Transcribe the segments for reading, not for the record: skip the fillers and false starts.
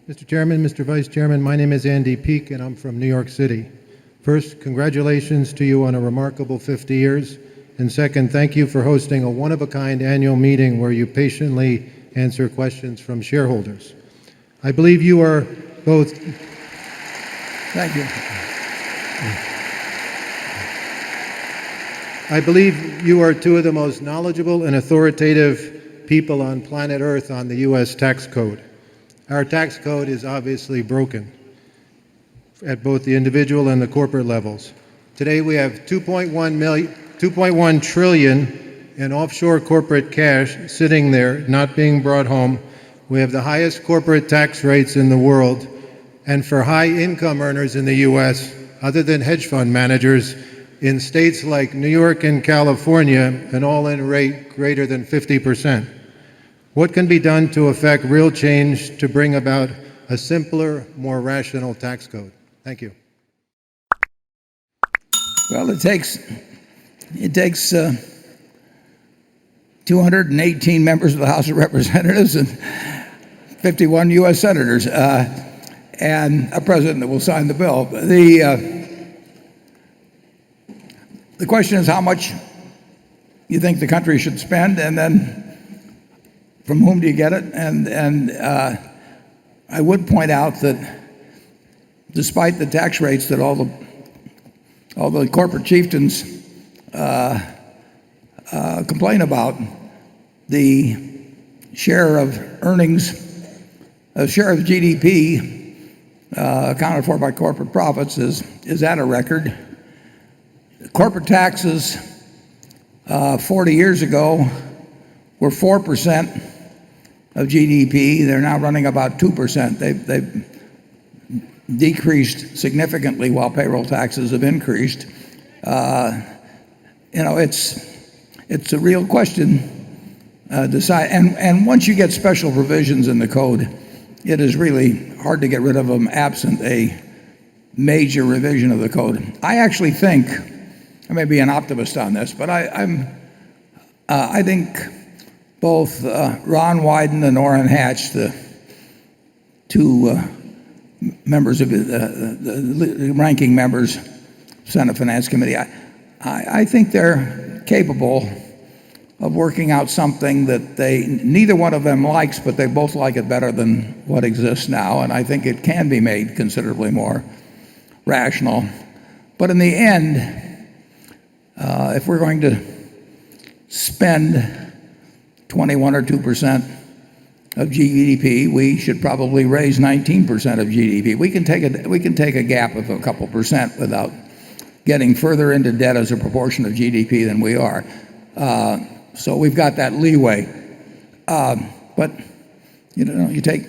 Mr. Chairman, Mr. Vice Chairman, my name is Andy Peak, and I'm from New York City. First, congratulations to you on a remarkable 50 years. And second, thank you for hosting a one-of-a-kind annual meeting where you patiently answer questions from shareholders. I believe you are both... Thank you. I believe you are two of the most knowledgeable and authoritative people on planet Earth on the U.S. tax code. Our tax code is obviously broken at both the individual and the corporate levels. Today we have 2.1 trillion in offshore corporate cash sitting there, not being brought home. We have the highest corporate tax rates in the world. And for high income earners in the U.S., other than hedge fund managers, in states like New York and California, an all-in rate greater than 50%. What can be done to effect real change to bring about a simpler, more rational tax code? Thank you. Well, it takes 218 members of the House of Representatives and 51 U.S. senators and a president that will sign the bill. The question is how much you think the country should spend, and then from whom do you get it? And I would point out that despite the tax rates that all the corporate chieftains complain about, the share of earnings, share of GDP accounted for by corporate profits is at a record. Corporate taxes 40 years ago were 4% of GDP. They're now running about 2%. They've decreased significantly while payroll taxes have increased. It's a real question. Decide, and once you get special provisions in the code, it is really hard to get rid of them absent a major revision of the code. I actually think, I may be an optimist on this, but I think both Ron Wyden and Orrin Hatch, the two members of the ranking members, Senate Finance Committee, I think they're capable of working out something that neither one of them likes, but they both like it better than what exists now, and I think it can be made considerably more rational. But in the end, if we're going to spend 21 or 2% of GDP, we should probably raise 19% of GDP. We can take a gap of a couple percent without getting further into debt as a proportion of GDP than we are. So we've got that leeway. But you take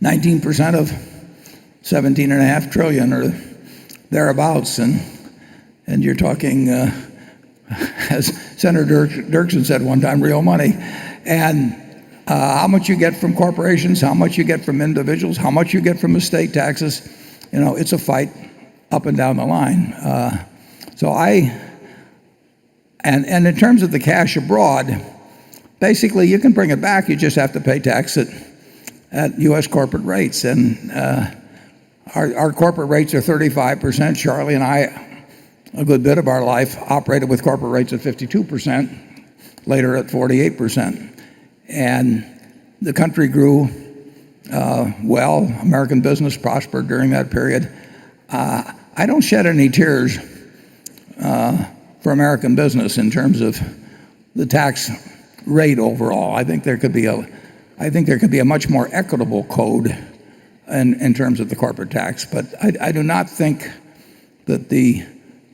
19% of 17.5 trillion or thereabouts, and you're talking, as Senator Dirksen said one time, real money. And how much you get from corporations, how much you get from individuals, how much you get from estate taxes, it's a fight up and down the line. And in terms of the cash abroad, basically you can bring it back. You just have to pay tax at U.S. corporate rates. And our corporate rates are 35%. Charlie and I, a good bit of our life, operated with corporate rates at 52%, later at 48%. And the country grew well. American business prospered during that period. I don't shed any tears for American business in terms of the tax rate overall. I think there could be a much more equitable code in terms of the corporate tax. But I do not think that the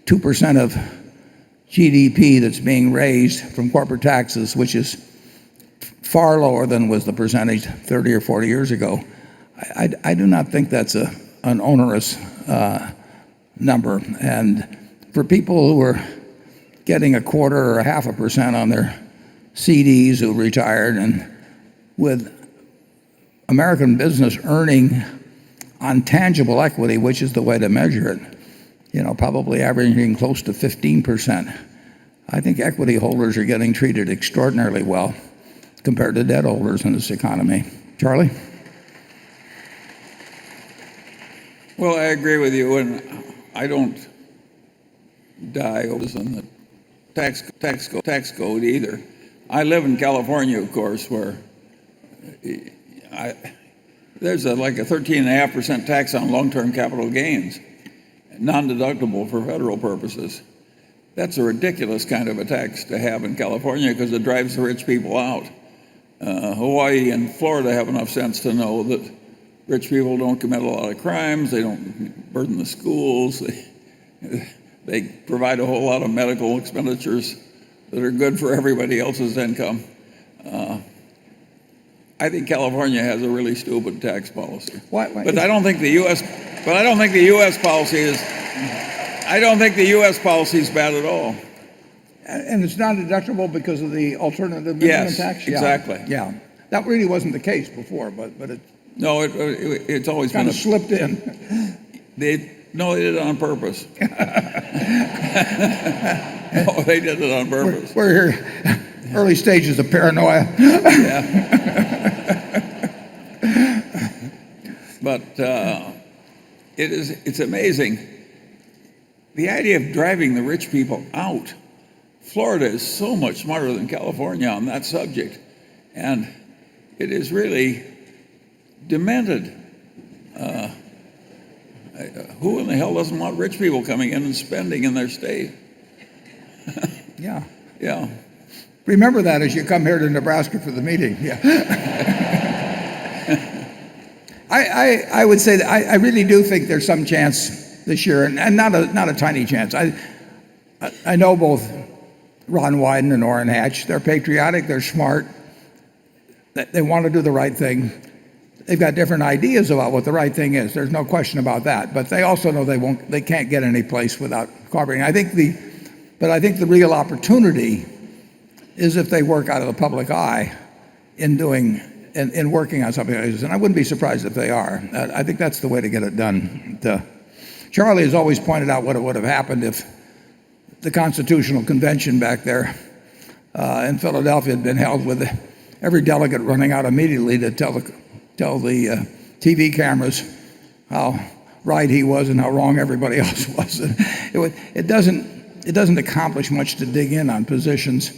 2% of GDP that's being raised from corporate taxes, which is far lower than was the percentage 30 or 40 years ago, I do not think that's an onerous number. And for people who are getting 1/4 or 0.5% on their CDs who retired, and with American business earning on tangible equity, which is the way to measure it, probably averaging close to 15%. I think equity holders are getting treated extraordinarily well compared to debt holders in this economy. Charlie? Well, I agree with you, and I don't die over the tax code either. I live in California, of course, where there's like a 13.5% tax on long-term capital gains, non-deductible for federal purposes. That's a ridiculous kind of a tax to have in California because it drives the rich people out. Hawaii and Florida have enough sense to know that rich people don't commit a lot of crimes, they don't burden the schools, they provide a whole lot of medical expenditures that are good for everybody else's income. I think California has a really stupid tax policy. Why? But I don't think the U.S. policy is. I don't think the U.S. policy is bad at all. And it's not deductible because of the alternative minimum Yes, tax? exactly. Yeah. That really wasn't the case before, but it No, it's always kind been of slipped in. They did it on purpose. No, they did it on purpose. We're here, early stages of paranoia. Yeah. But it's amazing. The idea of driving the rich people out. Florida is so much smarter than California on that subject. And it is really demented. Who in the hell doesn't want rich people coming in and spending in their state? Yeah. Yeah. Remember that as you come here to Nebraska for the meeting. Yeah. I would say that I really do think there's some chance this year, and not a tiny chance. I know both Ron Wyden and Orrin Hatch. They're patriotic. They're smart. They want to do the right thing. They've got different ideas about what the right thing is. There's no question about that. But they also know they can't get any place without cooperating. I think the real opportunity is if they work out of the public eye in working on something like this. And I wouldn't be surprised if they are. I think that's the way to get it done. Charlie has always pointed out what would have happened if the Constitutional Convention back there in Philadelphia had been held with every delegate running out immediately to tell the TV cameras how right he was and how wrong everybody else was. It doesn't accomplish much to dig in on positions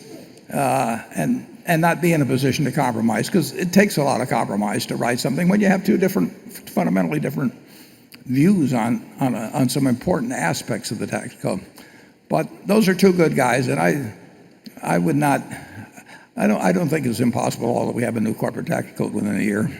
and not be in a position to compromise, because it takes a lot of compromise to write something when you have two fundamentally different views on some important aspects of the tax code. But those are two good guys, and I don't think it's impossible at all that we have a new corporate tax code within a year.